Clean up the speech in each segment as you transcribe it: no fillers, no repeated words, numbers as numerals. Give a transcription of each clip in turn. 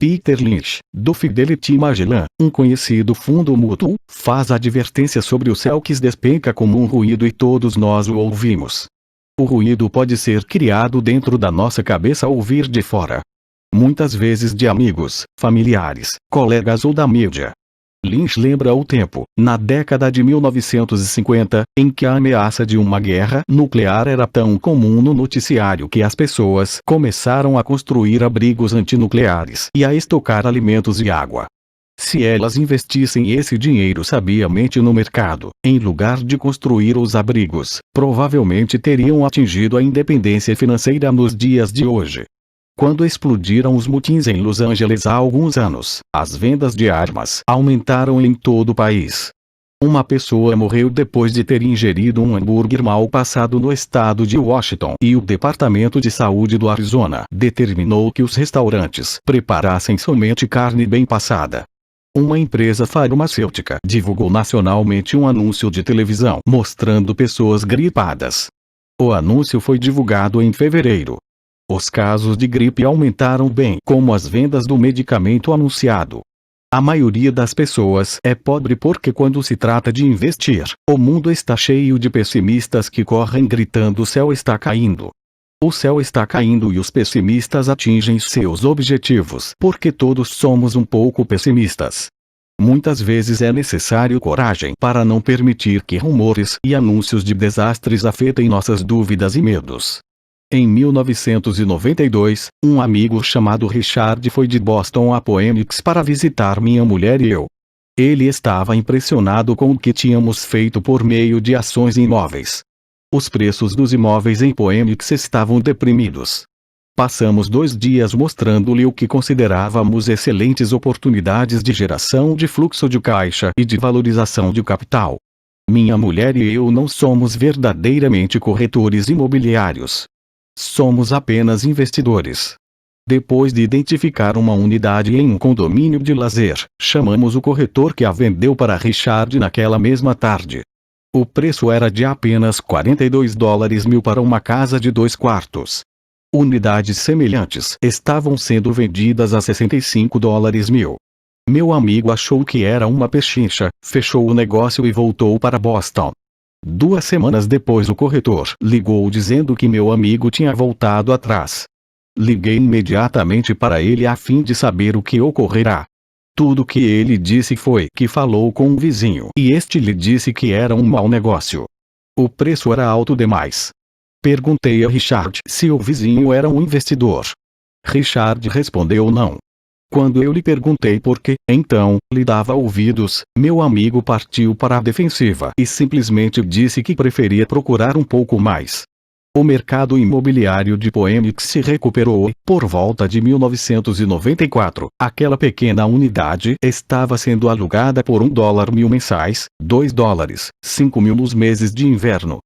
Peter Lynch, do Fidelity Magellan, um conhecido fundo mútuo, faz advertência sobre o céu que despenca como um ruído e todos nós o ouvimos. O ruído pode ser criado dentro da nossa cabeça ou vir de fora. Muitas vezes de amigos, familiares, colegas ou da mídia. Lynch lembra o tempo, na década de 1950, em que a ameaça de uma guerra nuclear era tão comum no noticiário que as pessoas começaram a construir abrigos antinucleares e a estocar alimentos e água. Se elas investissem esse dinheiro sabiamente no mercado, em lugar de construir os abrigos, provavelmente teriam atingido a independência financeira nos dias de hoje. Quando explodiram os motins em Los Angeles há alguns anos, as vendas de armas aumentaram em todo o país. Uma pessoa morreu depois de ter ingerido um hambúrguer mal passado no estado de Washington e o Departamento de Saúde do Arizona determinou que os restaurantes preparassem somente carne bem passada. Uma empresa farmacêutica divulgou nacionalmente um anúncio de televisão mostrando pessoas gripadas. O anúncio foi divulgado em fevereiro. Os casos de gripe aumentaram bem como as vendas do medicamento anunciado. A maioria das pessoas é pobre porque quando se trata de investir, o mundo está cheio de pessimistas que correm gritando: o céu está caindo. O céu está caindo e os pessimistas atingem seus objetivos porque todos somos um pouco pessimistas. Muitas vezes é necessário coragem para não permitir que rumores e anúncios de desastres afetem nossas dúvidas e medos. Em 1992, um amigo chamado Richard foi de Boston a Phoenix para visitar minha mulher e eu. Ele estava impressionado com o que tínhamos feito por meio de ações imóveis. Os preços dos imóveis em Phoenix estavam deprimidos. Passamos 2 dias mostrando-lhe o que considerávamos excelentes oportunidades de geração de fluxo de caixa e de valorização de capital. Minha mulher e eu não somos verdadeiramente corretores imobiliários. Somos apenas investidores. Depois de identificar uma unidade em um condomínio de lazer, chamamos o corretor que a vendeu para Richard naquela mesma tarde. O preço era de apenas $42.000 para uma casa de 2 quartos. Unidades semelhantes estavam sendo vendidas a $65.000. Meu amigo achou que era uma pechincha, fechou o negócio e voltou para Boston. 2 semanas depois o corretor ligou dizendo que meu amigo tinha voltado atrás. Liguei imediatamente para ele a fim de saber o que ocorrerá. Tudo que ele disse foi que falou com um vizinho e este lhe disse que era um mau negócio. O preço era alto demais. Perguntei a Richard se o vizinho era um investidor. Richard respondeu não. Quando eu lhe perguntei por que, então, lhe dava ouvidos, meu amigo partiu para a defensiva e simplesmente disse que preferia procurar um pouco mais. O mercado imobiliário de Phoenix se recuperou e, por volta de 1994, aquela pequena unidade estava sendo alugada por $1.000 mensais, $2, $5.000 nos meses de inverno.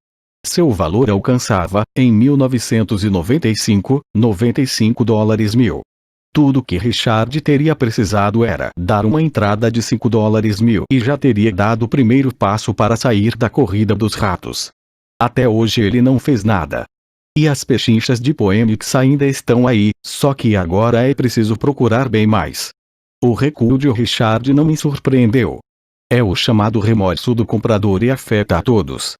Seu valor alcançava, em 1995, $95.000. Tudo que Richard teria precisado era dar uma entrada de $5.000 e já teria dado o primeiro passo para sair da corrida dos ratos. Até hoje ele não fez nada. E as pechinchas de Phoenix ainda estão aí, só que agora é preciso procurar bem mais. O recuo de Richard não me surpreendeu. É o chamado remorso do comprador e afeta a todos.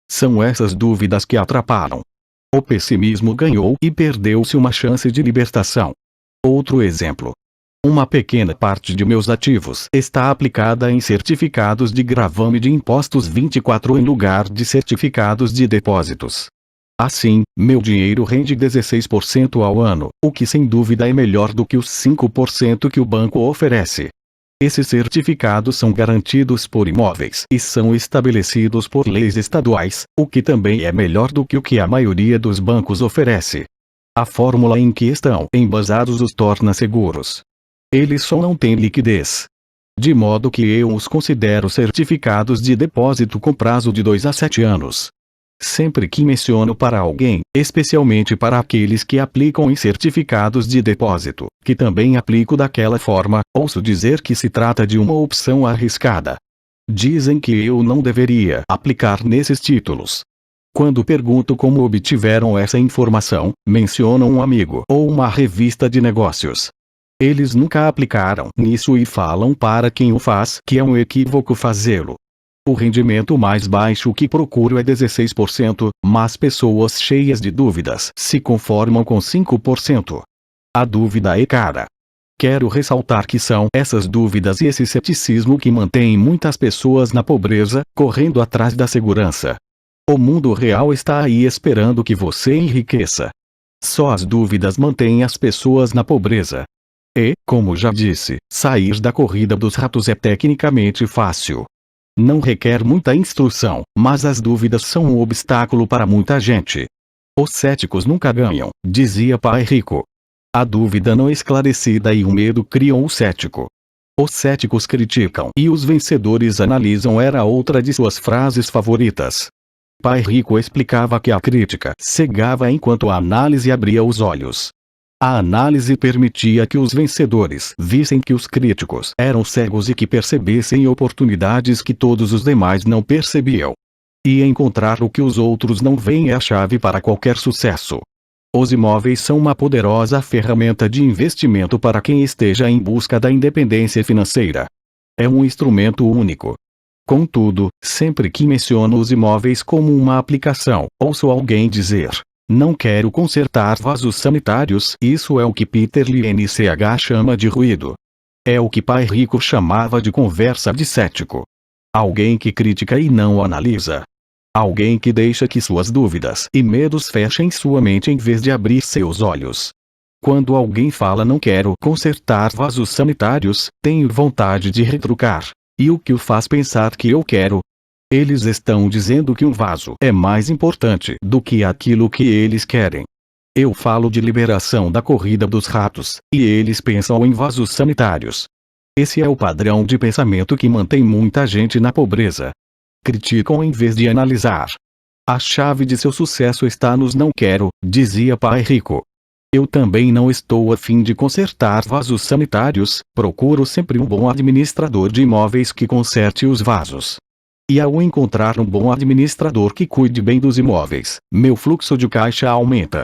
São essas dúvidas que atrapalham. O pessimismo ganhou e perdeu-se uma chance de libertação. Outro exemplo. Uma pequena parte de meus ativos está aplicada em certificados de gravame de impostos 24 em lugar de certificados de depósitos. Assim, meu dinheiro rende 16% ao ano, o que sem dúvida é melhor do que os 5% que o banco oferece. Esses certificados são garantidos por imóveis e são estabelecidos por leis estaduais, o que também é melhor do que o que a maioria dos bancos oferece. A fórmula em que estão embasados os torna seguros. Eles só não têm liquidez. De modo que eu os considero certificados de depósito com prazo de 2 a 7 anos. Sempre que menciono para alguém, especialmente para aqueles que aplicam em certificados de depósito, que também aplico daquela forma, ouço dizer que se trata de uma opção arriscada. Dizem que eu não deveria aplicar nesses títulos. Quando pergunto como obtiveram essa informação, mencionam um amigo ou uma revista de negócios. Eles nunca aplicaram nisso e falam para quem o faz que é um equívoco fazê-lo. O rendimento mais baixo que procuro é 16%, mas pessoas cheias de dúvidas se conformam com 5%. A dúvida é cara. Quero ressaltar que são essas dúvidas e esse ceticismo que mantêm muitas pessoas na pobreza, correndo atrás da segurança. O mundo real está aí esperando que você enriqueça. Só as dúvidas mantêm as pessoas na pobreza. E, como já disse, sair da corrida dos ratos é tecnicamente fácil. Não requer muita instrução, mas as dúvidas são um obstáculo para muita gente. Os céticos nunca ganham, dizia Pai Rico. A dúvida não esclarecida e o medo criam o cético. Os céticos criticam e os vencedores analisam era outra de suas frases favoritas. Pai Rico explicava que a crítica cegava enquanto a análise abria os olhos. A análise permitia que os vencedores vissem que os críticos eram cegos e que percebessem oportunidades que todos os demais não percebiam. E encontrar o que os outros não veem é a chave para qualquer sucesso. Os imóveis são uma poderosa ferramenta de investimento para quem esteja em busca da independência financeira. É um instrumento único. Contudo, sempre que menciono os imóveis como uma aplicação, ouço alguém dizer: não quero consertar vasos sanitários. Isso é o que Peter Liench chama de ruído. É o que Pai Rico chamava de conversa de cético. Alguém que critica e não analisa. Alguém que deixa que suas dúvidas e medos fechem sua mente em vez de abrir seus olhos. Quando alguém fala não quero consertar vasos sanitários, tenho vontade de retrucar. E o que o faz pensar que eu quero? Eles estão dizendo que um vaso é mais importante do que aquilo que eles querem. Eu falo de liberação da corrida dos ratos, e eles pensam em vasos sanitários. Esse é o padrão de pensamento que mantém muita gente na pobreza. Criticam em vez de analisar. A chave de seu sucesso está nos não quero, dizia Pai Rico. Eu também não estou a fim de consertar vasos sanitários, procuro sempre um bom administrador de imóveis que conserte os vasos. E ao encontrar um bom administrador que cuide bem dos imóveis, meu fluxo de caixa aumenta.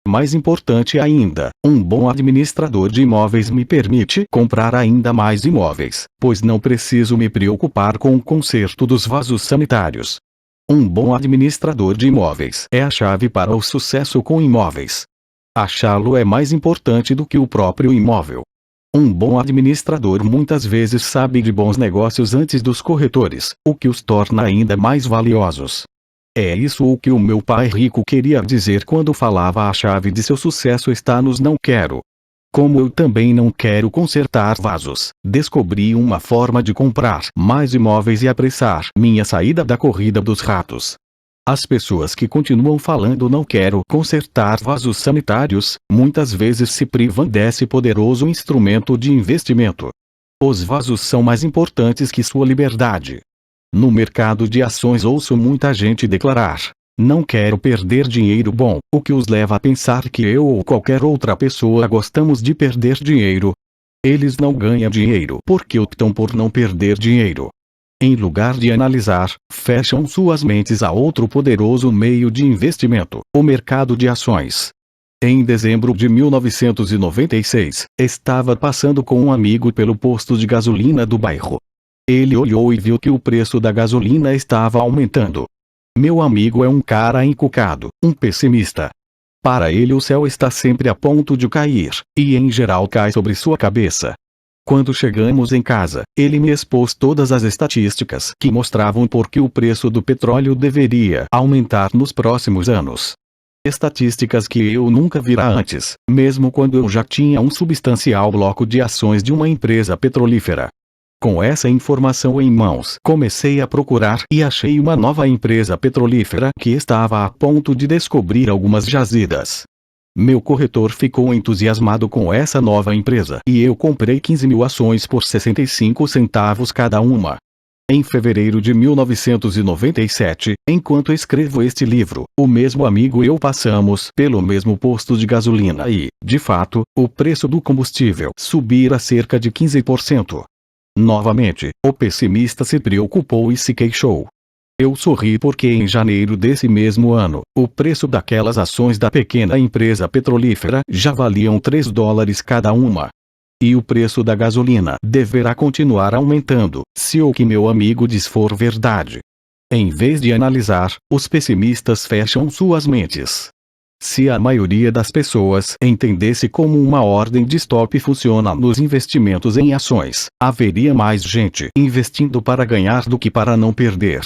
Mais importante ainda, um bom administrador de imóveis me permite comprar ainda mais imóveis, pois não preciso me preocupar com o conserto dos vasos sanitários. Um bom administrador de imóveis é a chave para o sucesso com imóveis. Achá-lo é mais importante do que o próprio imóvel. Um bom administrador muitas vezes sabe de bons negócios antes dos corretores, o que os torna ainda mais valiosos. É isso o que o meu Pai Rico queria dizer quando falava a chave de seu sucesso está nos não quero. Como eu também não quero consertar vasos, descobri uma forma de comprar mais imóveis e apressar minha saída da corrida dos ratos. As pessoas que continuam falando não quero consertar vasos sanitários, muitas vezes se privam desse poderoso instrumento de investimento. Os vasos são mais importantes que sua liberdade. No mercado de ações ouço muita gente declarar: não quero perder dinheiro bom, o que os leva a pensar que eu ou qualquer outra pessoa gostamos de perder dinheiro. Eles não ganham dinheiro porque optam por não perder dinheiro. Em lugar de analisar, fecham suas mentes a outro poderoso meio de investimento, o mercado de ações. Em dezembro de 1996, estava passando com um amigo pelo posto de gasolina do bairro. Ele olhou e viu que o preço da gasolina estava aumentando. Meu amigo é um cara encucado, um pessimista. Para ele o céu está sempre a ponto de cair, e em geral cai sobre sua cabeça. Quando chegamos em casa, ele me expôs todas as estatísticas que mostravam por que o preço do petróleo deveria aumentar nos próximos anos. Estatísticas que eu nunca vira antes, mesmo quando eu já tinha um substancial bloco de ações de uma empresa petrolífera. Com essa informação em mãos, comecei a procurar e achei uma nova empresa petrolífera que estava a ponto de descobrir algumas jazidas. Meu corretor ficou entusiasmado com essa nova empresa e eu comprei 15.000 ações por 65 centavos cada uma. Em fevereiro de 1997, enquanto escrevo este livro, o mesmo amigo e eu passamos pelo mesmo posto de gasolina e, de fato, o preço do combustível subira cerca de 15%. Novamente, o pessimista se preocupou e se queixou. Eu sorri porque em janeiro desse mesmo ano, o preço daquelas ações da pequena empresa petrolífera já valiam $3 cada uma. E o preço da gasolina deverá continuar aumentando, se o que meu amigo diz for verdade. Em vez de analisar, os pessimistas fecham suas mentes. Se a maioria das pessoas entendesse como uma ordem de stop funciona nos investimentos em ações, haveria mais gente investindo para ganhar do que para não perder.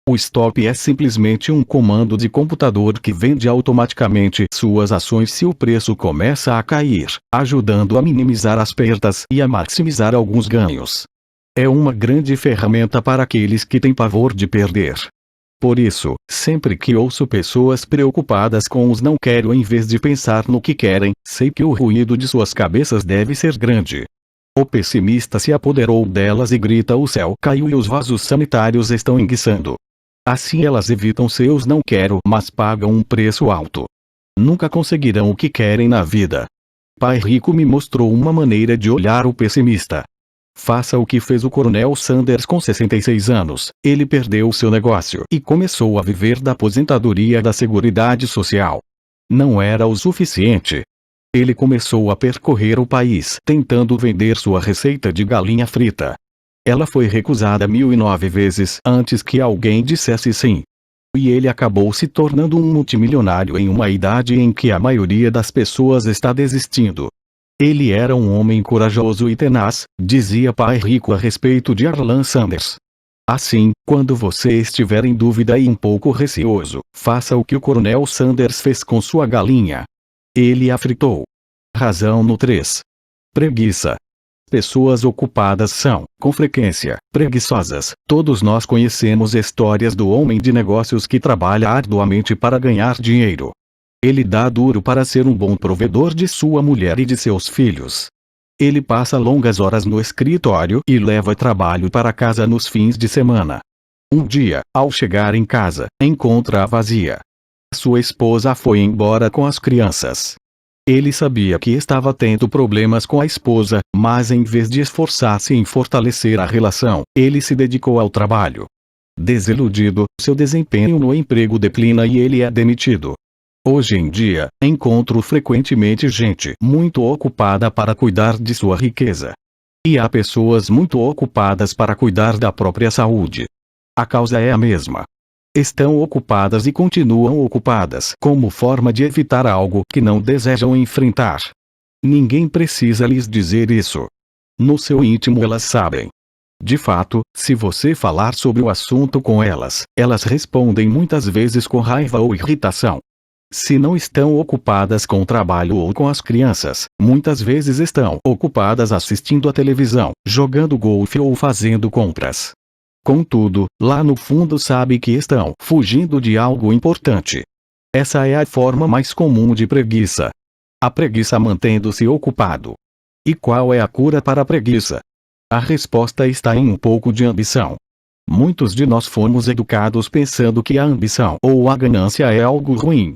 O stop é simplesmente um comando de computador que vende automaticamente suas ações se o preço começa a cair, ajudando a minimizar as perdas e a maximizar alguns ganhos. É uma grande ferramenta para aqueles que têm pavor de perder. Por isso, sempre que ouço pessoas preocupadas com os não quero em vez de pensar no que querem, sei que o ruído de suas cabeças deve ser grande. O pessimista se apoderou delas e grita: o céu caiu e os vasos sanitários estão enguiçando. Assim elas evitam seus não quero, mas pagam um preço alto. Nunca conseguirão o que querem na vida. Pai Rico me mostrou uma maneira de olhar o pessimista. Faça o que fez o Coronel Sanders com 66 anos. Ele perdeu seu negócio e começou a viver da aposentadoria da Seguridade Social. Não era o suficiente. Ele começou a percorrer o país tentando vender sua receita de galinha frita. Ela foi recusada 1009 vezes antes que alguém dissesse sim. E ele acabou se tornando um multimilionário em uma idade em que a maioria das pessoas está desistindo. Ele era um homem corajoso e tenaz, dizia Pai Rico a respeito de Arlan Sanders. Assim, quando você estiver em dúvida e um pouco receoso, faça o que o Coronel Sanders fez com sua galinha. Ele a fritou. Razão no 3. Preguiça. Pessoas ocupadas são, com frequência, preguiçosas. Todos nós conhecemos histórias do homem de negócios que trabalha arduamente para ganhar dinheiro. Ele dá duro para ser um bom provedor de sua mulher e de seus filhos. Ele passa longas horas no escritório e leva trabalho para casa nos fins de semana. Um dia, ao chegar em casa, encontra-a vazia. Sua esposa foi embora com as crianças. Ele sabia que estava tendo problemas com a esposa, mas em vez de esforçar-se em fortalecer a relação, ele se dedicou ao trabalho. Desiludido, seu desempenho no emprego declina e ele é demitido. Hoje em dia, encontro frequentemente gente muito ocupada para cuidar de sua riqueza. E há pessoas muito ocupadas para cuidar da própria saúde. A causa é a mesma. Estão ocupadas e continuam ocupadas como forma de evitar algo que não desejam enfrentar. Ninguém precisa lhes dizer isso. No seu íntimo elas sabem. De fato, se você falar sobre o assunto com elas, elas respondem muitas vezes com raiva ou irritação. Se não estão ocupadas com o trabalho ou com as crianças, muitas vezes estão ocupadas assistindo à televisão, jogando golfe ou fazendo compras. Contudo, lá no fundo sabe que estão fugindo de algo importante. Essa é a forma mais comum de preguiça. A preguiça mantendo-se ocupado. E qual é a cura para a preguiça? A resposta está em um pouco de ambição. Muitos de nós fomos educados pensando que a ambição ou a ganância é algo ruim.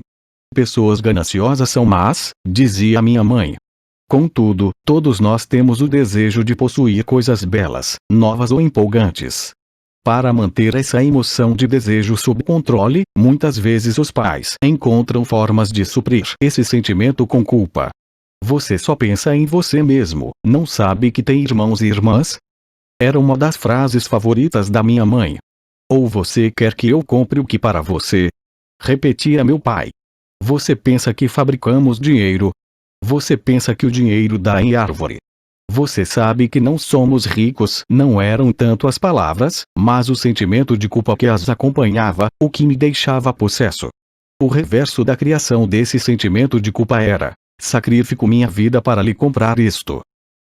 Pessoas gananciosas são más, dizia minha mãe. Contudo, todos nós temos o desejo de possuir coisas belas, novas ou empolgantes. Para manter essa emoção de desejo sob controle, muitas vezes os pais encontram formas de suprir esse sentimento com culpa. Você só pensa em você mesmo, não sabe que tem irmãos e irmãs? Era uma das frases favoritas da minha mãe. Ou você quer que eu compre o que para você? Repetia meu pai. Você pensa que fabricamos dinheiro? Você pensa que o dinheiro dá em árvore? Você sabe que não somos ricos? Não eram tanto as palavras, mas o sentimento de culpa que as acompanhava, o que me deixava possesso. O reverso da criação desse sentimento de culpa era: sacrifico minha vida para lhe comprar isto.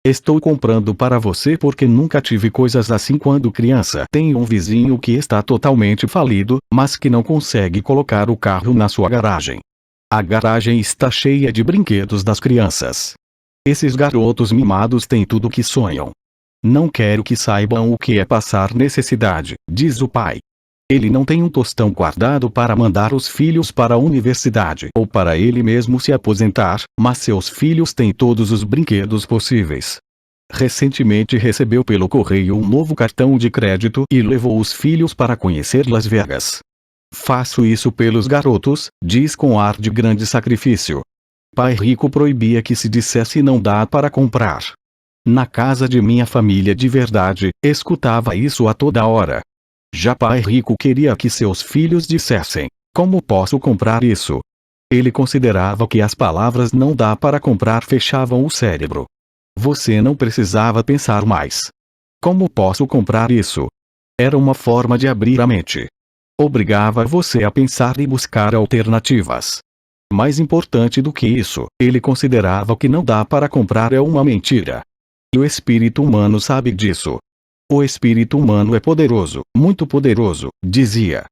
Estou comprando para você porque nunca tive coisas assim quando criança. Tem um vizinho que está totalmente falido, mas que não consegue colocar o carro na sua garagem. A garagem está cheia de brinquedos das crianças. Esses garotos mimados têm tudo o que sonham. Não quero que saibam o que é passar necessidade, diz o pai. Ele não tem um tostão guardado para mandar os filhos para a universidade ou para ele mesmo se aposentar, mas seus filhos têm todos os brinquedos possíveis. Recentemente recebeu pelo correio um novo cartão de crédito e levou os filhos para conhecer Las Vegas. Faço isso pelos garotos, diz com ar de grande sacrifício. Pai Rico proibia que se dissesse não dá para comprar. Na casa de minha família de verdade, escutava isso a toda hora. Já pai rico queria que seus filhos dissessem: como posso comprar isso? Ele considerava que as palavras não dá para comprar fechavam o cérebro. Você não precisava pensar mais. Como posso comprar isso? Era uma forma de abrir a mente. Obrigava você a pensar e buscar alternativas. Mais importante do que isso, ele considerava que não dá para comprar é uma mentira. E o espírito humano sabe disso. O espírito humano é poderoso, muito poderoso, dizia.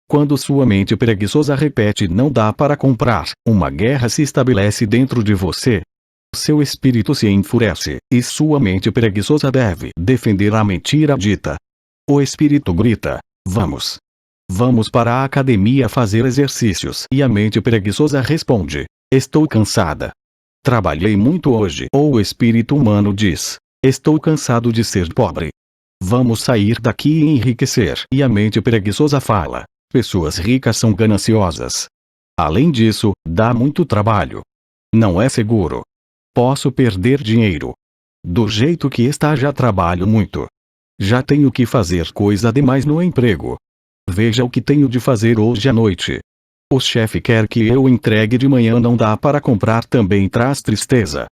Quando sua mente preguiçosa repete não dá para comprar, uma guerra se estabelece dentro de você. Seu espírito se enfurece, e sua mente preguiçosa deve defender a mentira dita. O espírito grita: vamos. Vamos para a academia fazer exercícios. E a mente preguiçosa responde: estou cansada. Trabalhei muito hoje. Ou o espírito humano diz: estou cansado de ser pobre. Vamos sair daqui e enriquecer. E a mente preguiçosa fala: pessoas ricas são gananciosas. Além disso, dá muito trabalho. Não é seguro. Posso perder dinheiro. Do jeito que está já trabalho muito. Já tenho que fazer coisa demais no emprego. Veja o que tenho de fazer hoje à noite. O chefe quer que eu entregue de manhã, não dá para comprar, também traz tristeza.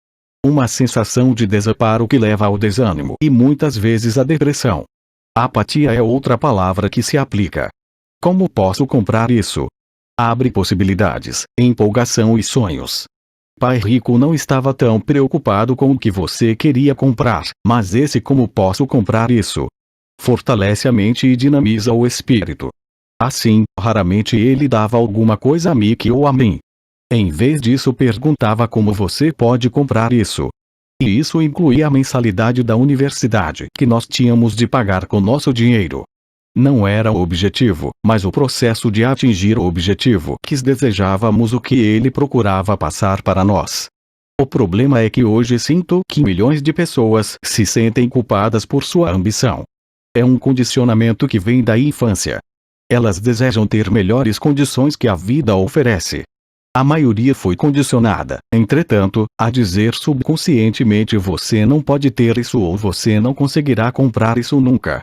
Uma sensação de desamparo que leva ao desânimo e muitas vezes à depressão. Apatia é outra palavra que se aplica. Como posso comprar isso? Abre possibilidades, empolgação e sonhos. Pai rico não estava tão preocupado com o que você queria comprar, mas esse como posso comprar isso? Fortalece a mente e dinamiza o espírito. Assim, raramente ele dava alguma coisa a Mickey ou a mim. Em vez disso perguntava como você pode comprar isso. E isso incluía a mensalidade da universidade que nós tínhamos de pagar com nosso dinheiro. Não era o objetivo, mas o processo de atingir o objetivo que desejávamos, o que ele procurava passar para nós. O problema é que hoje sinto que milhões de pessoas se sentem culpadas por sua ambição. É um condicionamento que vem da infância. Elas desejam ter melhores condições que a vida oferece. A maioria foi condicionada, entretanto, a dizer subconscientemente: você não pode ter isso ou você não conseguirá comprar isso nunca.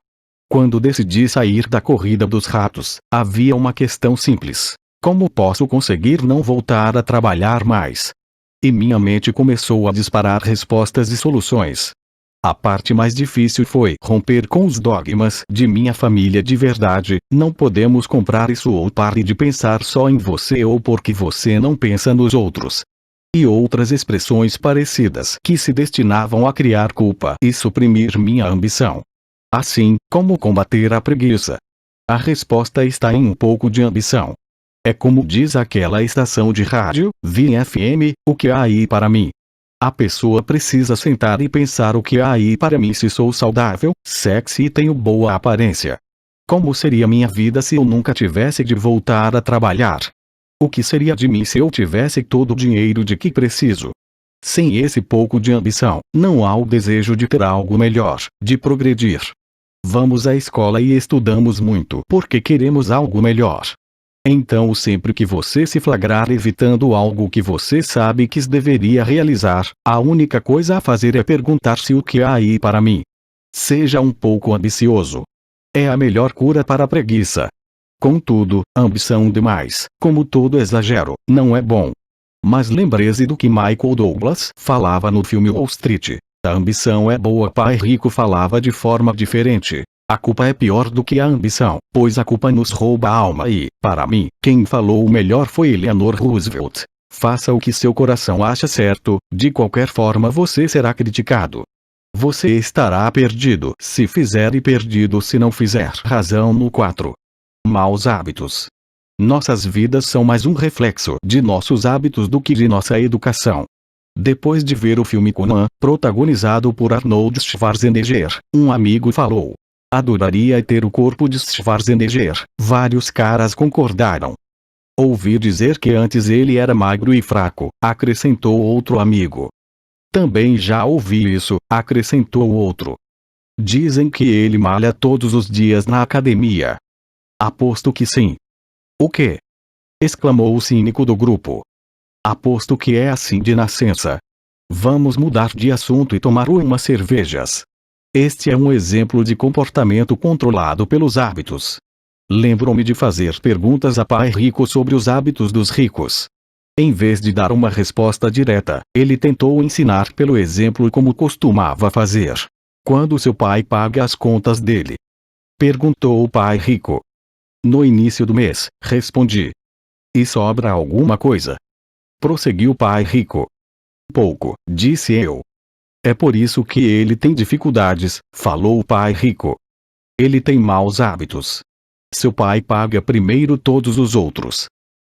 Quando decidi sair da corrida dos ratos, havia uma questão simples: como posso conseguir não voltar a trabalhar mais? E minha mente começou a disparar respostas e soluções. A parte mais difícil foi romper com os dogmas de minha família de verdade: não podemos comprar isso, ou pare de pensar só em você, ou porque você não pensa nos outros. E outras expressões parecidas que se destinavam a criar culpa e suprimir minha ambição. Assim, como combater a preguiça? A resposta está em um pouco de ambição. É como diz aquela estação de rádio, VFM, o que há aí para mim? A pessoa precisa sentar e pensar: o que há aí para mim se sou saudável, sexy e tenho boa aparência? Como seria minha vida se eu nunca tivesse de voltar a trabalhar? O que seria de mim se eu tivesse todo o dinheiro de que preciso? Sem esse pouco de ambição, não há o desejo de ter algo melhor, de progredir. Vamos à escola e estudamos muito porque queremos algo melhor. Então, sempre que você se flagrar evitando algo que você sabe que deveria realizar, a única coisa a fazer é perguntar-se: o que há aí para mim? Seja um pouco ambicioso. É a melhor cura para a preguiça. Contudo, ambição demais, como todo exagero, não é bom. Mas lembre-se do que Michael Douglas falava no filme Wall Street: a ambição é boa. Pai rico falava de forma diferente: a culpa é pior do que a ambição, pois a culpa nos rouba a alma. E, para mim, quem falou o melhor foi Eleanor Roosevelt: faça o que seu coração acha certo, de qualquer forma você será criticado. Você estará perdido se fizer e perdido se não fizer. Razão no 4. Maus hábitos. Nossas vidas são mais um reflexo de nossos hábitos do que de nossa educação. Depois de ver o filme Conan, protagonizado por Arnold Schwarzenegger, um amigo falou: adoraria ter o corpo de Schwarzenegger. Vários caras concordaram. Ouvi dizer que antes ele era magro e fraco, acrescentou outro amigo. Também já ouvi isso, acrescentou outro. Dizem que ele malha todos os dias na academia. Aposto que sim. O quê? Exclamou o cínico do grupo. Aposto que é assim de nascença. Vamos mudar de assunto e tomar umas cervejas. Este é um exemplo de comportamento controlado pelos hábitos. Lembro-me de fazer perguntas a pai rico sobre os hábitos dos ricos. Em vez de dar uma resposta direta, ele tentou ensinar pelo exemplo como costumava fazer. Quando seu pai paga as contas dele? Perguntou o pai rico. No início do mês, respondi. E sobra alguma coisa? Prosseguiu o pai rico. Pouco, disse eu. É por isso que ele tem dificuldades, falou o pai rico. Ele tem maus hábitos. Seu pai paga primeiro todos os outros.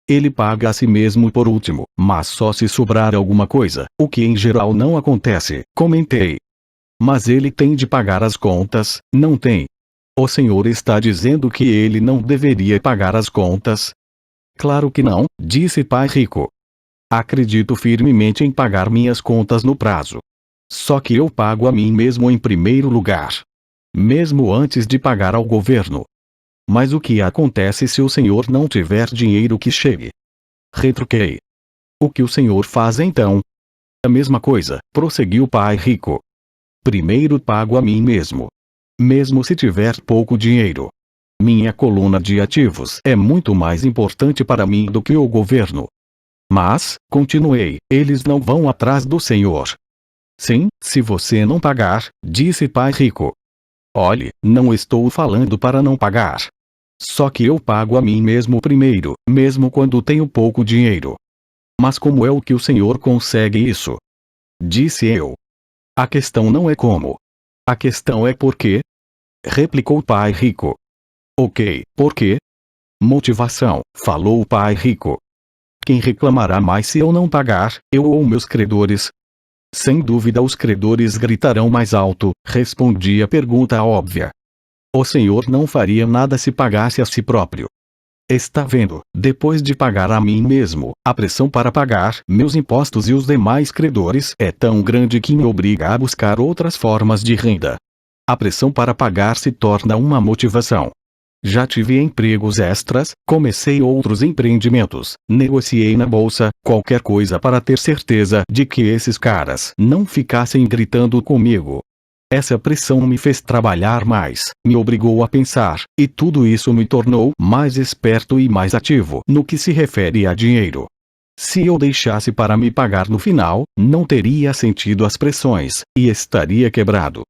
Ele paga a si mesmo por último, mas só se sobrar alguma coisa, o que em geral não acontece, comentei. Mas ele tem de pagar as contas, não tem? O senhor está dizendo que ele não deveria pagar as contas? Claro que não, disse pai rico. Acredito firmemente em pagar minhas contas no prazo. Só que eu pago a mim mesmo em primeiro lugar. Mesmo antes de pagar ao governo. Mas o que acontece se o senhor não tiver dinheiro que chegue? Retruquei. O que o senhor faz então? A mesma coisa, prosseguiu o pai rico. Primeiro pago a mim mesmo. Mesmo se tiver pouco dinheiro. Minha coluna de ativos é muito mais importante para mim do que o governo. Mas, continuei, eles não vão atrás do senhor. Sim, se você não pagar, disse pai rico. Olhe, não estou falando para não pagar. Só que eu pago a mim mesmo primeiro, mesmo quando tenho pouco dinheiro. Mas como é o que o senhor consegue isso? Disse eu. A questão não é como. A questão é por quê? Replicou o pai rico. Ok, por quê? Motivação, falou o pai rico. Quem reclamará mais se eu não pagar, eu ou meus credores? Sem dúvida os credores gritarão mais alto, respondi a pergunta óbvia. O senhor não faria nada se pagasse a si próprio. Está vendo, depois de pagar a mim mesmo, a pressão para pagar meus impostos e os demais credores é tão grande que me obriga a buscar outras formas de renda. A pressão para pagar se torna uma motivação. Já tive empregos extras, comecei outros empreendimentos, negociei na bolsa, qualquer coisa para ter certeza de que esses caras não ficassem gritando comigo. Essa pressão me fez trabalhar mais, me obrigou a pensar, e tudo isso me tornou mais esperto e mais ativo no que se refere a dinheiro. Se eu deixasse para me pagar no final, não teria sentido as pressões, e estaria quebrado.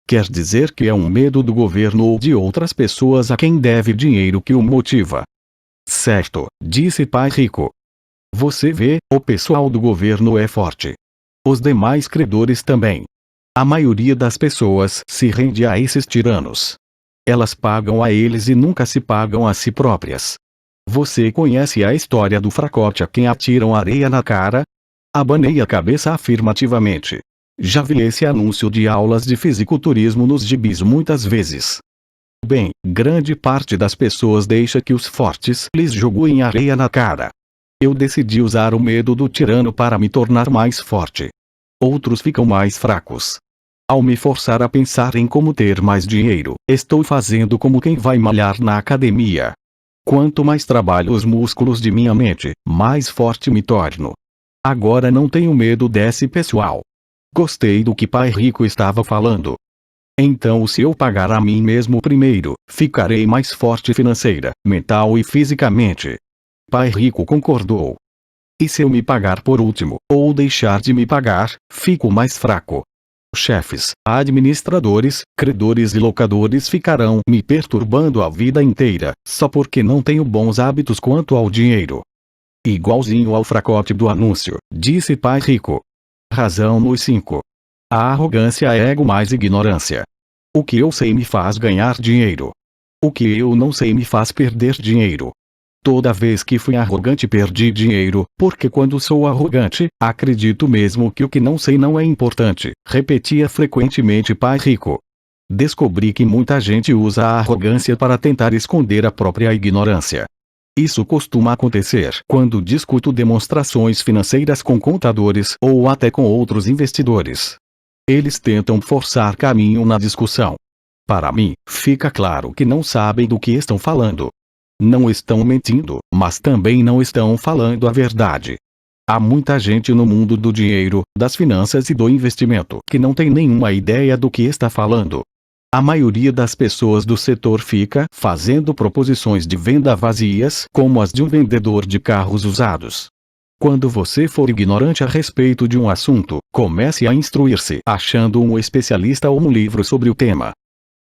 Quer dizer que é um medo do governo ou de outras pessoas a quem deve dinheiro que o motiva. Certo, disse pai rico. Você vê, o pessoal do governo é forte. Os demais credores também. A maioria das pessoas se rende a esses tiranos. Elas pagam a eles e nunca se pagam a si próprias. Você conhece a história do fracote a quem atiram areia na cara? Abanei a cabeça afirmativamente. Já vi esse anúncio de aulas de fisiculturismo nos gibis muitas vezes. Bem, grande parte das pessoas deixa que os fortes lhes joguem areia na cara. Eu decidi usar o medo do tirano para me tornar mais forte. Outros ficam mais fracos. Ao me forçar a pensar em como ter mais dinheiro, estou fazendo como quem vai malhar na academia. Quanto mais trabalho os músculos de minha mente, mais forte me torno. Agora não tenho medo desse pessoal. Gostei do que pai rico estava falando. Então se eu pagar a mim mesmo primeiro, ficarei mais forte financeira, mental e fisicamente. Pai rico concordou. E se eu me pagar por último, ou deixar de me pagar, fico mais fraco. Chefes, administradores, credores e locadores ficarão me perturbando a vida inteira, só porque não tenho bons hábitos quanto ao dinheiro. Igualzinho ao fracote do anúncio, disse pai rico. Razão nos 5. A arrogância é ego mais ignorância. O que eu sei me faz ganhar dinheiro. O que eu não sei me faz perder dinheiro. Toda vez que fui arrogante perdi dinheiro, porque quando sou arrogante, acredito mesmo que o que não sei não é importante, repetia frequentemente pai rico. Descobri que muita gente usa a arrogância para tentar esconder a própria ignorância. Isso costuma acontecer quando discuto demonstrações financeiras com contadores ou até com outros investidores. Eles tentam forçar caminho na discussão. Para mim, fica claro que não sabem do que estão falando. Não estão mentindo, mas também não estão falando a verdade. Há muita gente no mundo do dinheiro, das finanças e do investimento que não tem nenhuma ideia do que está falando. A maioria das pessoas do setor fica fazendo proposições de venda vazias, como as de um vendedor de carros usados. Quando você for ignorante a respeito de um assunto, comece a instruir-se achando um especialista ou um livro sobre o tema.